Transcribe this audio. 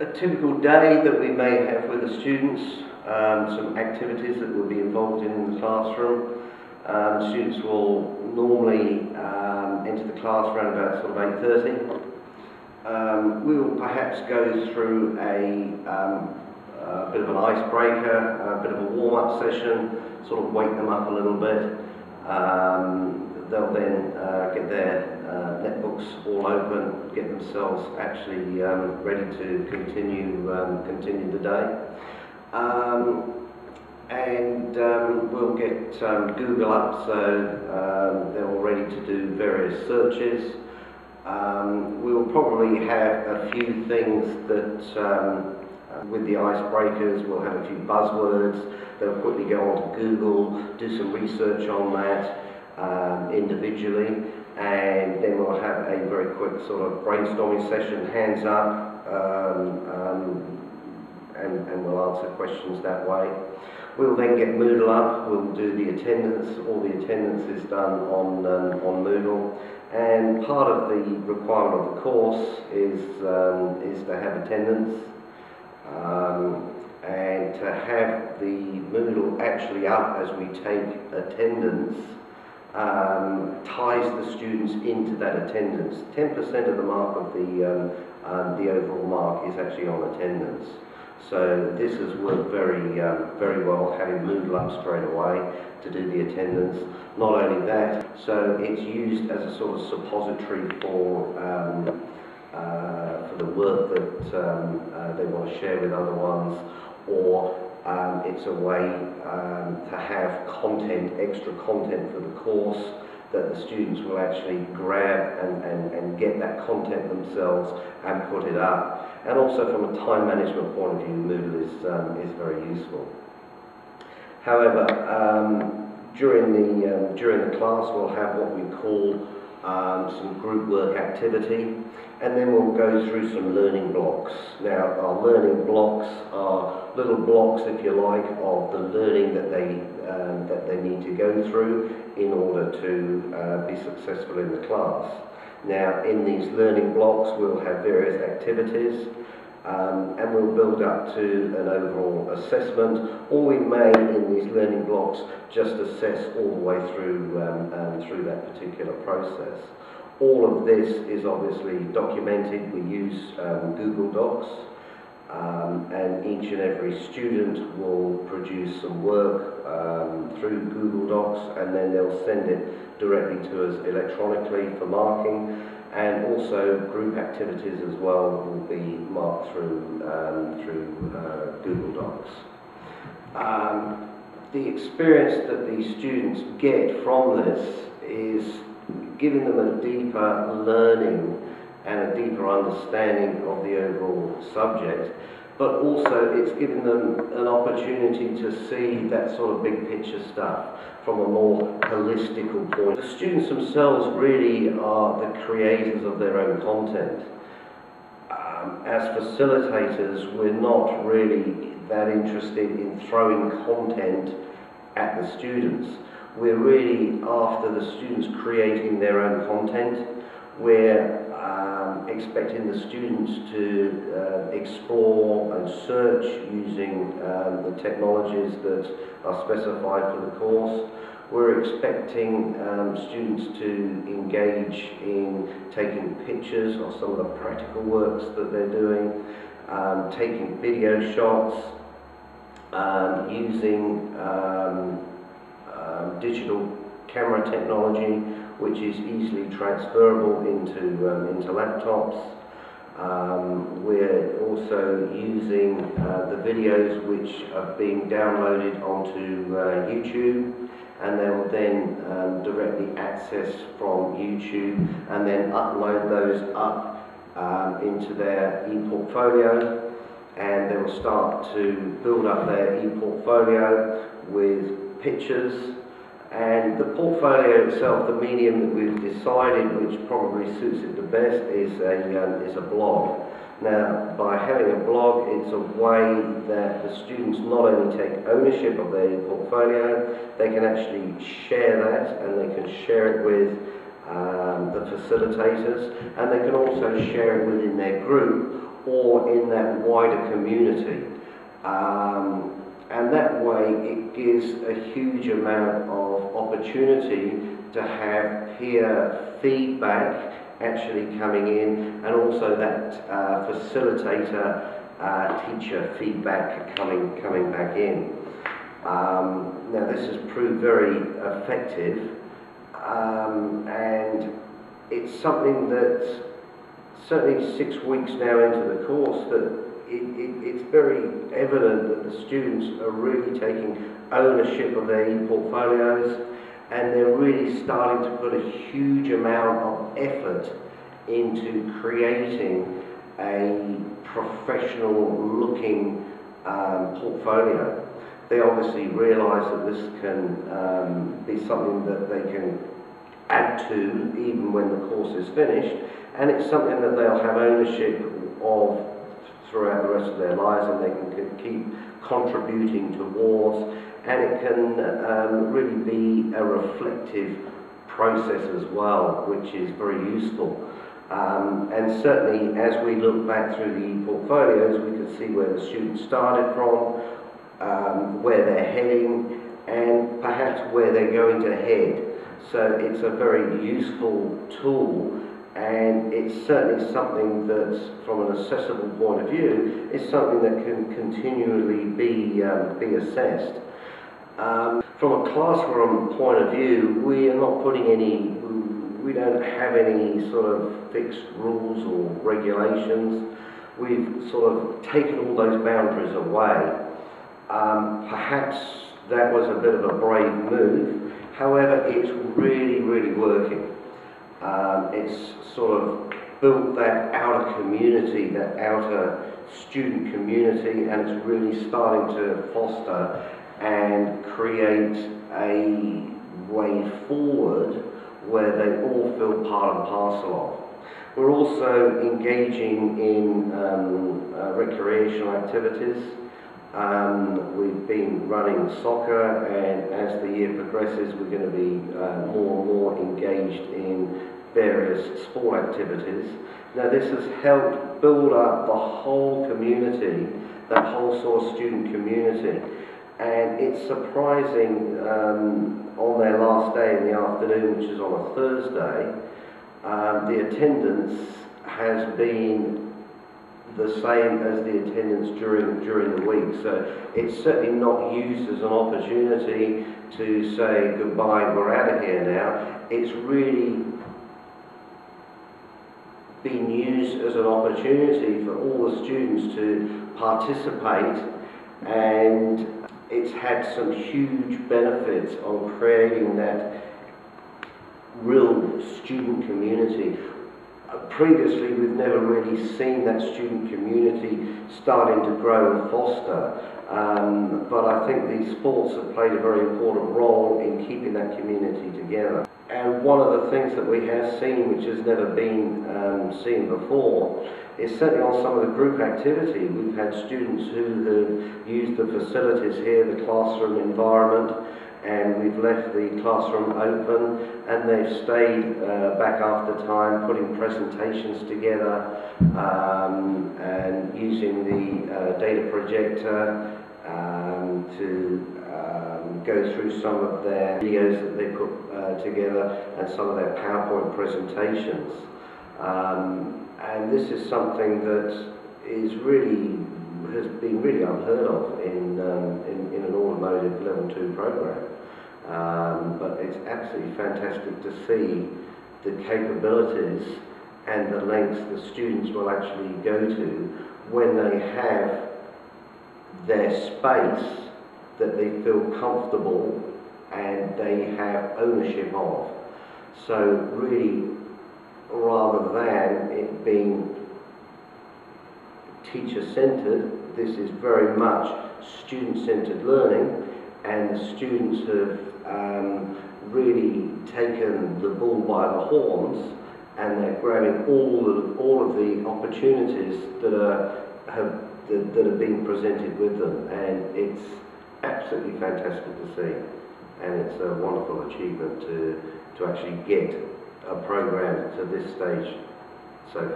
A typical day that we may have with the students, some activities that will be involved in the classroom. Students will normally enter the class around about sort of 8:30. We will perhaps go through a bit of an icebreaker, a bit of a warm-up session, sort of wake them up a little bit. They'll then get their netbooks all open, get themselves actually ready to continue the day. We'll get Google up, so they're all ready to do various searches. We'll probably have a few things that with the icebreakers, we'll have a few buzzwords. They'll quickly go onto Google, do some research on that individually, and then we'll have a very quick sort of brainstorming session, hands up, and we'll answer questions that way. We'll then get Moodle up, we'll do the attendance. All the attendance is done on Moodle, and part of the requirement of the course is to have attendance, and to have the Moodle actually up as we take attendance ties the students into that attendance. 10% of the mark of the overall mark is actually on attendance. So this has worked very well, having Moodle up straight away to do the attendance. Not only that, so it's used as a sort of suppository for the work that they want to share with other ones, or it's a way to have content, extra content for the course, that the students will actually grab and get that content themselves and put it up. And also from a time management point of view, Moodle is very useful. However, during the class we'll have what we call some group work activity, and then we'll go through some learning blocks. Now, our learning blocks are little blocks, if you like, of the learning that they need to go through in order to be successful in the class. Now, in these learning blocks we'll have various activities, and we'll build up to an overall assessment, or we may, in these learning blocks, just assess all the way through that particular process. All of this is obviously documented. We use Google Docs, and each and every student will produce some work through Google Docs, and then they'll send it directly to us electronically for marking. And also group activities as well will be marked through Google Docs. The experience that these students get from this is giving them a deeper learning and a deeper understanding of the overall subject, but also it's giving them an opportunity to see that sort of big picture stuff from a more holistical point. The students themselves really are the creators of their own content. As facilitators, we're not really that interested in throwing content at the students. We're really after the students creating their own content. We're expecting the students to explore and search using the technologies that are specified for the course. We're expecting students to engage in taking pictures of some of the practical works that they're doing, taking video shots, using digital camera technology, which is easily transferable into laptops. We're also using the videos which are being downloaded onto YouTube, and they will then directly access from YouTube and then upload those up into their e-portfolio, and they will start to build up their e-portfolio with pictures. And the portfolio itself, the medium that we've decided which probably suits it the best is a blog. Now, by having a blog, it's a way that the students not only take ownership of their portfolio, they can actually share that, and they can share it with the facilitators, and they can also share it within their group, or in that wider community. And that way it gives a huge amount of opportunity to have peer feedback actually coming in, and also that facilitator teacher feedback coming back in. Now this has proved very effective, and it's something that certainly 6 weeks now into the course that it's very evident that the students are really taking ownership of their e-portfolios, and they're really starting to put a huge amount of effort into creating a professional looking portfolio. They obviously realise that this can be something that they can add to even when the course is finished, and it's something that they'll have ownership of throughout the rest of their lives, and they can keep contributing towards, and it can really be a reflective process as well, which is very useful. And certainly as we look back through the e-portfolios, we can see where the students started from, where they're heading, and perhaps where they're going to head. So it's a very useful tool, and it's certainly something that, from an accessible point of view, is something that can continually be assessed. From a classroom point of view, we are not putting we don't have any sort of fixed rules or regulations. We've sort of taken all those boundaries away. Perhaps that was a bit of a brave move. However, it's really, really working. It's sort of built that outer community, that outer student community, and it's really starting to foster and create a way forward where they all feel part and parcel of. We're also engaging in recreational activities. We've been running soccer, and as the year progresses we're going to be more and more engaged in various sport activities. Now this has helped build up the whole community, that whole sort of student community, and it's surprising, on their last day in the afternoon, which is on a Thursday, the attendance has been the same as the attendance during the week. So it's certainly not used as an opportunity to say goodbye, we're out of here now. It's really been used as an opportunity for all the students to participate, and it's had some huge benefits on creating that real student community. Previously, we've never really seen that student community starting to grow and foster, but I think these sports have played a very important role in keeping that community together. And one of the things that we have seen, which has never been seen before, is certainly on some of the group activity. We've had students who have used the facilities here, the classroom environment, and we've left the classroom open, and they've stayed back after time putting presentations together and using the data projector to go through some of their videos that they put together and some of their PowerPoint presentations. And this is something that has been really unheard of in an automotive level 2 program. But it's absolutely fantastic to see the capabilities and the lengths the students will actually go to when they have their space that they feel comfortable and they have ownership of. So really, rather than it being teacher-centred, this is very much student-centred learning, and the students have really taken the bull by the horns, and they're grabbing all of the opportunities that have been presented with them, and it's absolutely fantastic to see, and it's a wonderful achievement to actually get a program to this stage so far.